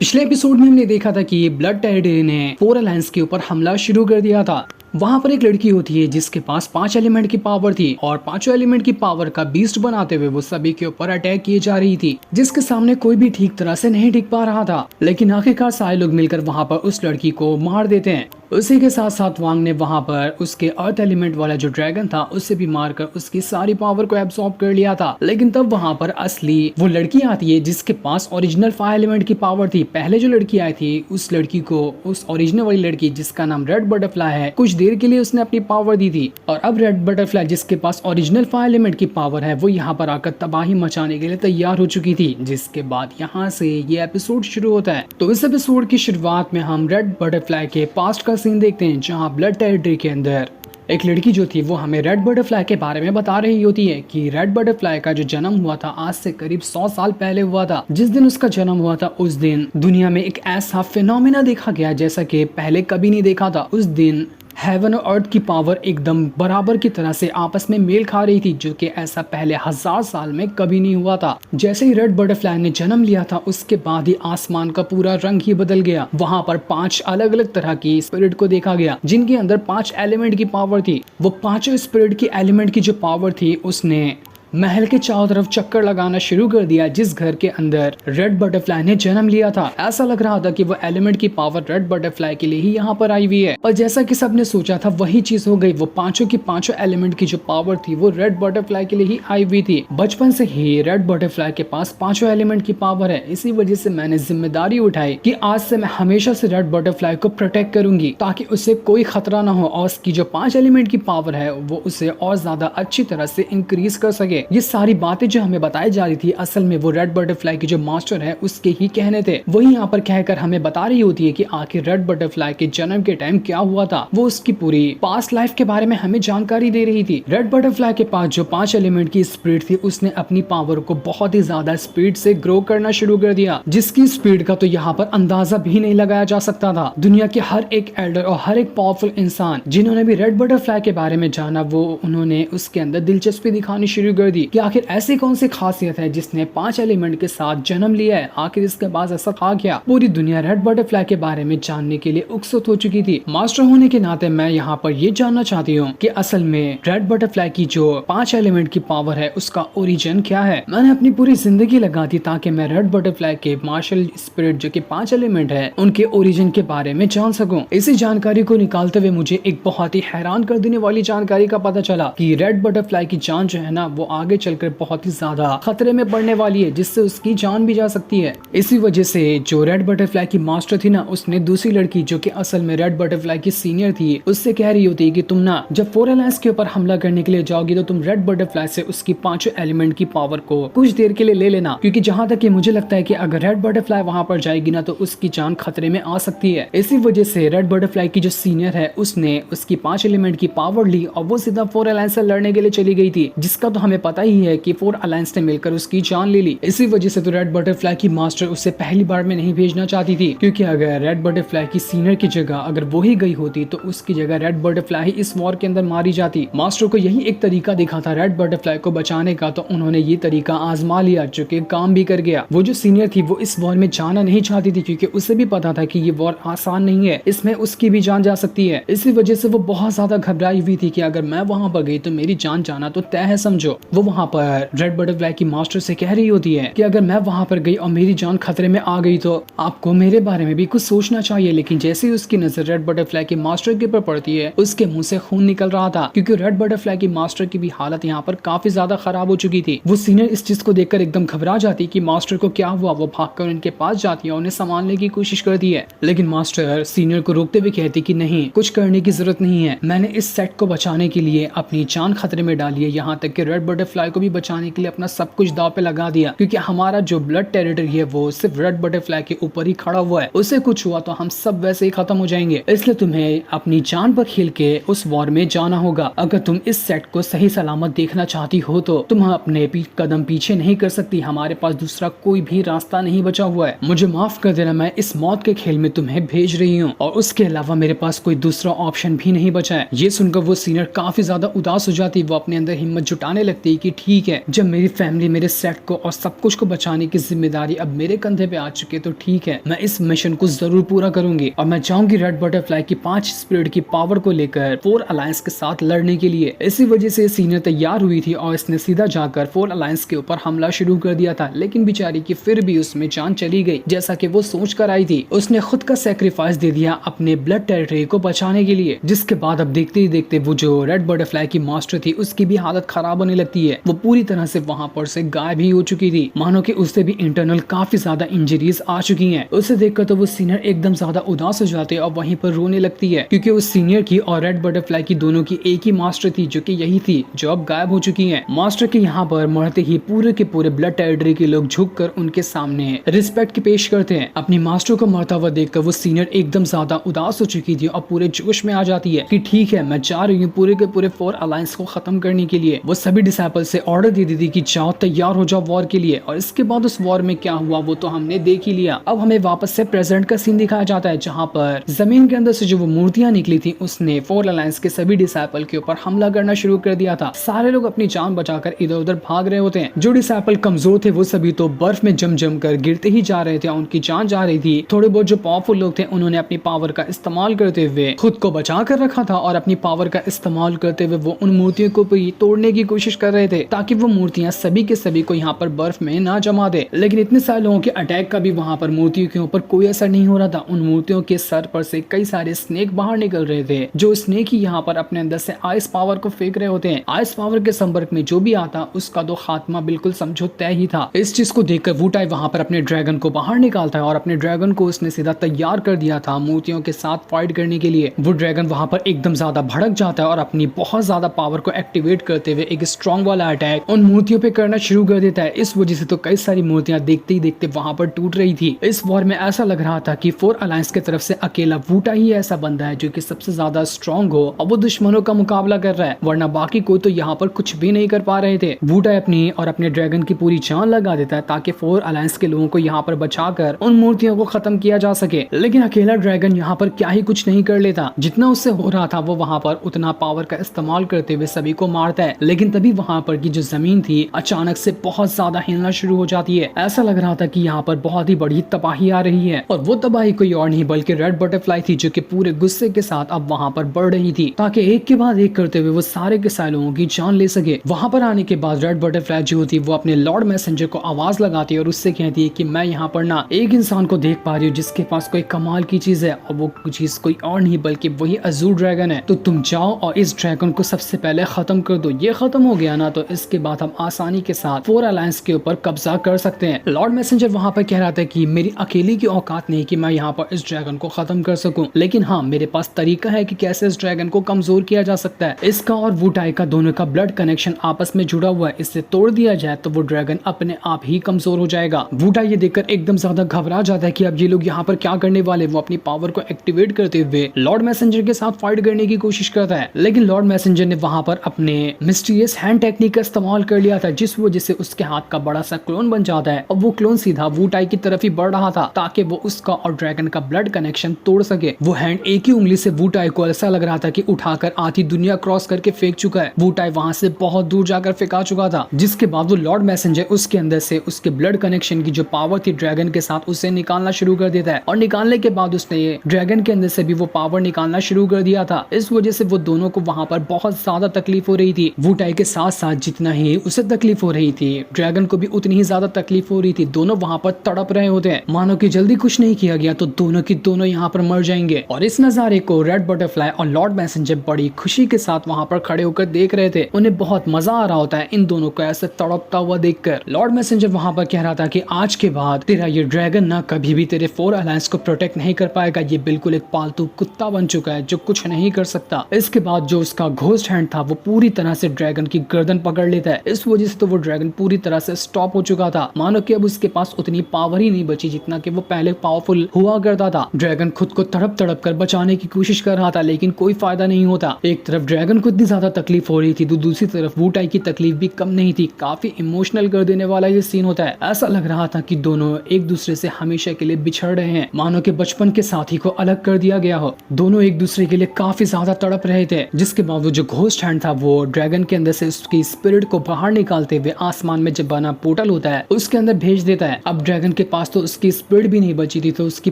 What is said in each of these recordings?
पिछले एपिसोड में हमने देखा था कि ब्लड टेरिटरी ने फोर अलायंस के ऊपर हमला शुरू कर दिया था। वहां पर एक लड़की होती है जिसके पास 5 एलिमेंट की पावर थी और पांचों एलिमेंट की पावर का बीस्ट बनाते हुए वो सभी के ऊपर अटैक किए जा रही थी, जिसके सामने कोई भी ठीक तरह से नहीं टिक पा रहा था। लेकिन आखिरकार सारे लोग मिलकर वहां पर उस लड़की को मार देते हैं। उसी के साथ साथ वांग ने वहां पर उसके अर्थ एलिमेंट वाला जो ड्रैगन था उससे भी मारकर उसकी सारी पावर को एब्सॉर्ब कर लिया था। लेकिन तब वहां पर असली वो लड़की आती है जिसके पास ओरिजिनल 5 एलिमेंट की पावर थी। पहले जो लड़की आई थी उस लड़की को, उस ओरिजिनल वाली लड़की जिसका नाम रेड बटरफ्लाई है, कुछ देर के लिए उसने अपनी पावर दी थी। और अब रेड बटरफ्लाई जिसके पास ओरिजिनल 5 एलिमेंट की पावर है वो यहाँ पर आकर तबाही मचाने के लिए तैयार हो चुकी थी। जिसके बाद यहाँ से ये एपिसोड शुरू होता है। तो इस एपिसोड की शुरुआत में हम रेड बटरफ्लाई के पास्ट का सीन देखते हैं, जहाँ ब्लड टेरिटरी के अंदर एक लड़की जो थी वो हमें रेड बटरफ्लाई के बारे में बता रही होती है कि रेड बटरफ्लाई का जो जन्म हुआ था आज से करीब 100 साल पहले हुआ था। जिस दिन उसका जन्म हुआ था उस दिन दुनिया में एक ऐसा फिनोमेना देखा गया जैसा कि पहले कभी नहीं देखा था। उस दिन हेवन और अर्थ की पावर एकदम बराबर की तरह से आपस में मेल खा रही थी, जो कि ऐसा पहले 1000 साल में कभी नहीं हुआ था। जैसे ही रेड बटरफ्लाई ने जन्म लिया था उसके बाद ही आसमान का पूरा रंग ही बदल गया। वहां पर 5 अलग अलग तरह की स्पिरिट को देखा गया जिनके अंदर 5 एलिमेंट की पावर थी। वो पांचों स्पिरिट की एलिमेंट की जो पावर थी उसने महल के चारों तरफ चक्कर लगाना शुरू कर दिया जिस घर के अंदर रेड बटरफ्लाई ने जन्म लिया था। ऐसा लग रहा था कि वो एलिमेंट की पावर रेड बटरफ्लाई के लिए ही यहाँ पर आई हुई है। और जैसा कि सबने सोचा था वही चीज हो गई। वो पांचों की पांचों एलिमेंट की जो पावर थी वो रेड बटरफ्लाई के लिए ही आई हुई थी। बचपन से ही रेड बटरफ्लाई के पास पांचों एलिमेंट की पावर है। इसी वजह से मैंने जिम्मेदारी उठाई कि आज से मैं हमेशा से रेड बटरफ्लाई को प्रोटेक्ट करूंगी ताकि उसे कोई खतरा ना हो और उसकी जो 5 एलिमेंट की पावर है वो उसे और ज्यादा अच्छी तरह से इंक्रीज कर सके। ये सारी बातें जो हमें बताई जा रही थी असल में वो रेड बटरफ्लाई की जो मास्टर है उसके ही कहने थे। वही यहाँ पर कहकर हमें बता रही होती है कि आखिर रेड बटरफ्लाई के जन्म के टाइम क्या हुआ था। वो उसकी पूरी पास्ट लाइफ के बारे में हमें जानकारी दे रही थी। रेड बटरफ्लाई के पास जो 5 एलिमेंट की स्पीड थी उसने अपनी पावर को बहुत ही ज्यादा स्पीड से ग्रो करना शुरू कर दिया, जिसकी स्पीड का तो यहाँ पर अंदाजा भी नहीं लगाया जा सकता था। दुनिया के हर एक एल्डर और हर एक पावरफुल इंसान जिन्होंने भी रेड बटरफ्लाई के बारे में जाना वो उन्होंने उसके अंदर दिलचस्पी दिखानी शुरू कर दी कि आखिर ऐसी कौन सी खासियत है जिसने 5 एलिमेंट के साथ जन्म लिया है। आखिर इसके बाद ऐसा था क्या। पूरी दुनिया रेड बटरफ्लाई के बारे में जानने के लिए उत्सुक हो चुकी थी। मास्टर होने के नाते मैं यहाँ पर ये जानना चाहती हूँ कि असल में रेड बटरफ्लाई की जो 5 एलिमेंट की पावर है उसका ओरिजिन क्या है। मैंने अपनी पूरी जिंदगी लगा दी ताकि मैं रेड बटरफ्लाई के मार्शल स्पिरिट जो कि 5 एलिमेंट है उनके ओरिजिन के बारे में जान सकूं। इसी जानकारी को निकालते हुए मुझे एक बहुत ही हैरान कर देने वाली जानकारी का पता चला कि रेड बटरफ्लाई की जान जो है ना वो आगे चलकर बहुत ही ज्यादा खतरे में पड़ने वाली है, जिससे उसकी जान भी जा सकती है। इसी वजह से जो रेड बटरफ्लाई की मास्टर थी ना उसने दूसरी लड़की जो कि असल में रेड बटरफ्लाई की सीनियर थी उससे कह रही होती है कि तुम ना जब फोर अलायंस के ऊपर हमला करने के लिए जाओगी तो तुम रेड बटरफ्लाई से उसकी 5 एलिमेंट की पावर को कुछ देर के लिए ले लेना, क्योंकि जहां तक मुझे लगता है कि अगर रेड बटरफ्लाई वहां पर जाएगी ना तो उसकी जान खतरे में आ सकती है। इसी वजह से रेड बटरफ्लाई की जो सीनियर है उसने उसकी 5 एलिमेंट की पावर ली और वो सीधा फोर अलायंस से लड़ने के लिए चली गई थी, जिसका तो हमें पता ही है कि फोर अलायंस ने मिलकर उसकी जान ले ली। इसी वजह से तो रेड बटरफ्लाई की मास्टर उसे पहली बार में नहीं भेजना चाहती थी, क्योंकि अगर रेड बटरफ्लाई की सीनियर की जगह अगर वो ही गई होती तो उसकी जगह रेड बटरफ्लाई इस वॉर के अंदर मारी जाती। मास्टर को यही एक तरीका दिखा था रेड बटरफ्लाई को बचाने का, तो उन्होंने ये तरीका आजमा लिया जो कि काम भी कर गया। वो जो सीनियर थी वो इस वॉर में जाना नहीं चाहती थी क्योंकि उसे भी पता था कि ये वॉर आसान नहीं है, इसमें उसकी भी जान जा सकती है। इसी वजह से वो बहुत ज्यादा घबराई हुई थी कि अगर मैं वहां पर गई तो मेरी जान जाना तो तय है समझो। वो वहां पर रेड बटरफ्लाई की मास्टर से कह रही होती है कि अगर मैं वहां पर गई और मेरी जान खतरे में आ गई तो आपको मेरे बारे में भी कुछ सोचना चाहिए। लेकिन जैसे ही उसकी नजर रेड बटरफ्लाई की मास्टर के ऊपर पड़ती है उसके मुंह से खून निकल रहा था, क्योंकि रेड बटरफ्लाई की मास्टर की भी हालत यहाँ पर काफी ज्यादा खराब हो चुकी थी। वो सीनियर इस चीज को देखकर एकदम घबरा जाती कि मास्टर को क्या हुआ। वो भागकर उनके पास जाती है और उन्हें संभालने की कोशिश करती है, लेकिन मास्टर सीनियर को रोकते हुए कहती कि नहीं, कुछ करने की जरूरत नहीं है, मैंने इस सेट को बचाने के लिए अपनी जान खतरे में डाली है, यहाँ तक कि रेड बटरफ्लाई को भी बचाने के लिए अपना सब कुछ दांव पे लगा दिया, क्योंकि हमारा जो ब्लड टेरिटरी है वो सिर्फ रेड बटरफ्लाई के ऊपर ही खड़ा हुआ है। उसे कुछ हुआ तो हम सब वैसे ही खत्म हो जाएंगे, इसलिए तुम्हें अपनी जान पर खेल के उस वॉर में जाना होगा। अगर तुम इस सेट को सही सलामत देखना चाहती हो तो तुम अपने कदम पीछे नहीं कर सकती, हमारे पास दूसरा कोई भी रास्ता नहीं बचा हुआ है। मुझे माफ कर देना, मैं इस मौत के खेल में तुम्हें भेज रही हूँ और उसके अलावा मेरे पास कोई दूसरा ऑप्शन भी नहीं बचा है। ये सुनकर वो सीनियर काफी ज्यादा उदास हो जाती, वो अपने अंदर हिम्मत जुटाने लगती गई कि ठीक है, जब मेरी फैमिली, मेरे सेट को और सब कुछ को बचाने की जिम्मेदारी अब मेरे कंधे पे आ चुकी है तो ठीक है, मैं इस मिशन को जरूर पूरा करूंगी और मैं चाहूंगी रेड बटरफ्लाई की 5 स्पिरिट की पावर को लेकर 4 अलायंस के साथ लड़ने के लिए। इसी वजह से सीनियर तैयार हुई थी और इसने सीधा जाकर 4 अलायंस के ऊपर हमला शुरू कर दिया था, लेकिन बेचारी की फिर भी उसमें जान चली गई जैसा कि वो सोच कर आई थी। उसने खुद का सेक्रीफाइस दे दिया अपने ब्लड टेरिटरी को बचाने के लिए, जिसके बाद अब देखते ही देखते वो जो रेड बटरफ्लाई की मास्टर थी उसकी भी हालत खराब होने लगती है। वो पूरी तरह से वहां पर से गायब ही हो चुकी थी, मानो कि उससे भी इंटरनल काफी ज्यादा इंजरीज आ चुकी हैं। उसे देखकर तो वो सीनियर एकदम ज्यादा उदास हो जाते और वहीं पर रोने लगती है, क्योंकि उस सीनियर की और रेड बटरफ्लाई की दोनों की एक ही मास्टर थी जो कि यही थी जो अब गायब हो चुकी है। मास्टर के यहाँ पर मरते ही पूरे के पूरे ब्लड टेरिटरी के लोग झुककर उनके सामने रिस्पेक्ट पेश करते हैं। अपनी मास्टर को मरता हुआ देखकर वो सीनियर एकदम ज्यादा उदास हो चुकी थी और पूरे जोश में आ जाती है कि ठीक है, मैं जा रही हूँ पूरे के पूरे 4 अलायंस को खत्म करने के लिए। वो सभी डिसाइपल से ऑर्डर दे दी थी कि जाओ, तैयार हो जाओ वॉर के लिए। और इसके बाद उस वॉर में क्या हुआ वो तो हमने देख ही लिया। अब हमें वापस से प्रेजेंट का सीन दिखाया जाता है, जहाँ पर जमीन के अंदर से जो वो मूर्तियां निकली थी उसने 4 अलायंस के सभी डिसाइपल के ऊपर हमला करना शुरू कर दिया था। सारे लोग अपनी जान बचाकर इधर उधर भाग रहे होते हैं। जो डिसाइपल कमजोर थे वो सभी तो बर्फ में जम कर गिरते ही जा रहे थे, उनकी जान जा रही थी। थोड़े बहुत जो पावरफुल लोग थे उन्होंने अपनी पावर का इस्तेमाल करते हुए खुद को बचा कर रखा था और अपनी पावर का इस्तेमाल करते हुए वो उन मूर्तियों को भी तोड़ने की कोशिश कर रहे थे ताकि वो मूर्तियां सभी के सभी को यहाँ पर बर्फ में ना जमा दे। लेकिन इतने सारे लोगों के अटैक का भी वहां पर मूर्तियों के ऊपर कोई असर नहीं हो रहा था। उन मूर्तियों के सर पर से कई सारे स्नेक बाहर निकल रहे थे। जो स्नेक ही यहाँ पर अपने अंदर से आइस पावर को फेंक रहे होते हैं। आइस पावर के संपर्क में जो भी आता उसका तो खात्मा बिल्कुल समझो तय ही था। इस चीज को देखकर वुटाई वहां पर अपने ड्रैगन को बाहर निकालता है और अपने ड्रैगन को उसने सीधा तैयार कर दिया था मूर्तियों के साथ फाइट करने के लिए। वो ड्रैगन वहां पर एकदम ज्यादा भड़क जाता है और अपनी बहुत ज्यादा पावर को एक्टिवेट करते हुए एक स्ट्रॉन्ग वाला अटैक उन मूर्तियों पे करना शुरू कर देता है। इस वजह से तो कई सारी मूर्तियां देखते ही देखते वहां पर टूट रही थी। इस वॉर में ऐसा लग रहा था कि 4 अलायंस की तरफ से अकेला वुटा ही ऐसा बंदा है जो कि सबसे ज्यादा स्ट्रॉन्ग हो और वो दुश्मनों का मुकाबला कर रहा है, वरना बाकी कोई तो यहाँ पर कुछ भी नहीं कर पा रहे थे। वुटा अपनी और अपने ड्रैगन की पूरी जान लगा देता है ताकि 4 अलायंस के लोगों को यहाँ पर बचाकर उन मूर्तियों को खत्म किया जा सके। लेकिन अकेला ड्रैगन यहाँ पर क्या ही कुछ नहीं कर लेता। जितना उससे हो रहा था वो वहाँ पर उतना पावर का इस्तेमाल करते हुए सभी को मारता है। लेकिन तभी वहाँ पर की जो जमीन थी अचानक से बहुत ज्यादा हिलना शुरू हो जाती है। ऐसा लग रहा था कि यहाँ पर बहुत ही बड़ी तबाही आ रही है और वो तबाही कोई और नहीं बल्कि रेड बटरफ्लाई थी जो कि पूरे गुस्से के साथ अब वहाँ पर बढ़ रही थी ताकि एक के बाद एक करते हुए वो सारे के सारे लोगों की जान ले सके। वहाँ पर आने के बाद रेड बटरफ्लाई जो होती वो अपने लॉर्ड मैसेंजर को आवाज लगाती है और उससे कहती है कि मैं यहाँ पर ना एक इंसान को देख पा रही हूँ जिसके पास कोई कमाल की चीज है और वो चीज कोई और नहीं बल्कि वही अजूर ड्रैगन है। तो तुम जाओ और इस ड्रैगन को सबसे पहले खत्म कर दो। ये खत्म हो गया ना तो इसके बाद हम आसानी के साथ 4 अलायंस के ऊपर कब्जा कर सकते हैं। लॉर्ड मैसेंजर वहाँ पर कह रहा था कि मेरी अकेली की औकात नहीं कि मैं यहाँ पर इस ड्रैगन को खत्म कर सकूं, लेकिन हाँ मेरे पास तरीका है कि कैसे इस ड्रैगन को कमजोर किया जा सकता है। इसका और वुटाई का दोनों का ब्लड कनेक्शन आपस में जुड़ा हुआ है, इससे तोड़ दिया जाए तो वो ड्रैगन अपने आप ही कमजोर हो जाएगा। वुटाई ये देखकर एकदम ज्यादा घबरा जाता है कि अब ये लोग यहाँ पर क्या करने वाले। वो अपनी पावर को एक्टिवेट करते हुए लॉर्ड मैसेंजर के साथ फाइट करने की कोशिश करता है, लेकिन लॉर्ड मैसेंजर ने वहाँ पर अपने मिस्टीरियस हैंड टेक्निक का इस्तेमाल कर लिया था जिस वजह से उसके हाथ का बड़ा सा क्लोन बन जाता है और वो क्लोन सीधा वुटाई की तरफ ही बढ़ रहा था ताकि वो उसका और ड्रैगन का ब्लड कनेक्शन तोड़ सके। वो हैंड एक ही उंगली से वुटाई को ऐसा लग रहा था कि उठाकर आधी दुनिया क्रॉस करके फेंक चुका है। वुटाई वहां से बहुत दूर जाकर फेंका चुका था, जिसके बाद वो लॉर्ड मैसेंजर उसके अंदर से उसके ब्लड कनेक्शन की जो पावर थी ड्रैगन के साथ उसे निकालना शुरू कर देता है और निकालने के बाद उसने ड्रैगन के अंदर से भी वो पावर निकालना शुरू कर दिया था। इस वजह से वो दोनों को वहां पर बहुत ज्यादा तकलीफ हो रही थी। वुटाई के साथ साथ जितना ही उसे तकलीफ हो रही थी ड्रैगन को भी उतनी ही ज्यादा तकलीफ हो रही थी। दोनों वहां पर तड़प रहे होते हैं, मानो कि जल्दी कुछ नहीं किया गया तो दोनों की दोनों यहाँ पर मर जाएंगे। और इस नजारे को रेड बटरफ्लाई और लॉर्ड मैसेंजर बड़ी खुशी के साथ वहां पर खड़े होकर देख रहे थे। उन्हें बहुत मजा आ रहा होता है इन दोनों को ऐसे तड़पता हुआ देखकर। लॉर्ड मैसेंजर वहां पर कह रहा था कि आज के बाद तेरा ये ड्रैगन ना कभी भी तेरे 4 अलायंस को प्रोटेक्ट नहीं कर पाएगा। ये बिल्कुल एक पालतू कुत्ता बन चुका है जो कुछ नहीं कर सकता। इसके बाद जो उसका घोस्ट हैंड था वो पूरी तरह से ड्रैगन की गर्दन पकड़ लेता है। इस वजह से तो वो ड्रैगन पूरी तरह से स्टॉप हो चुका था, मानो कि अब उसके पास उतनी पावर ही नहीं बची जितना कि वो पहले पावरफुल हुआ करता था। ड्रैगन खुद को तड़प तड़प कर बचाने की कोशिश कर रहा था लेकिन कोई फायदा नहीं होता। एक तरफ ड्रैगन को इतनी ज्यादा तकलीफ हो रही थी तो दूसरी तरफ वुटाई की तकलीफ भी कम नहीं थी। काफी इमोशनल कर देने वाला ये सीन होता है। ऐसा लग रहा था कि दोनों एक दूसरे से हमेशा के लिए बिछड़ रहे हैं, मानो कि बचपन के साथी को अलग कर दिया गया हो। दोनों एक दूसरे के लिए काफी ज्यादा तड़प रहे थे, जिसके बाद वो जो घोस्ट हैंड था वो ड्रैगन के अंदर से उसकी उसकी स्पिरिट को बाहर निकालते हुए आसमान में जब बना पोर्टल होता है उसके अंदर भेज देता है। अब ड्रैगन के पास तो उसकी स्पिरिट भी नहीं बची थी, तो उसकी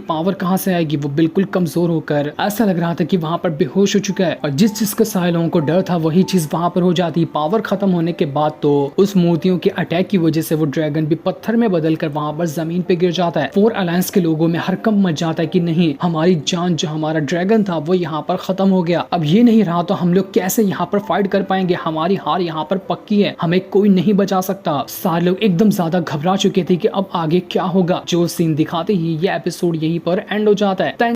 पावर कहाँ से आएगी? वो बिल्कुल कमजोर होकर ऐसा लग रहा था कि वहां पर बेहोश हो चुका है, और जिस चीज का सारे लोगों को डर था वही चीज वहां पर हो जाती। पावर खत्म होने के बाद तो उस मूर्तियों के अटैक की वजह से वो ड्रैगन भी पत्थर में बदल कर वहां पर जमीन पे गिर जाता है। फोर अलायंस के लोगों में हरकंप मच जाता है कि नहीं, हमारी जान, जो हमारा ड्रैगन था वो यहाँ पर खत्म हो गया। अब ये नहीं रहा तो हम लोग कैसे यहाँ पर फाइट कर पाएंगे? हमारी हार यहाँ पर पक्की है, हमें कोई नहीं बचा सकता। सारे लोग एकदम ज्यादा घबरा चुके थे कि अब आगे क्या होगा। जो सीन दिखाते ही ये एपिसोड यहीं पर एंड हो जाता है।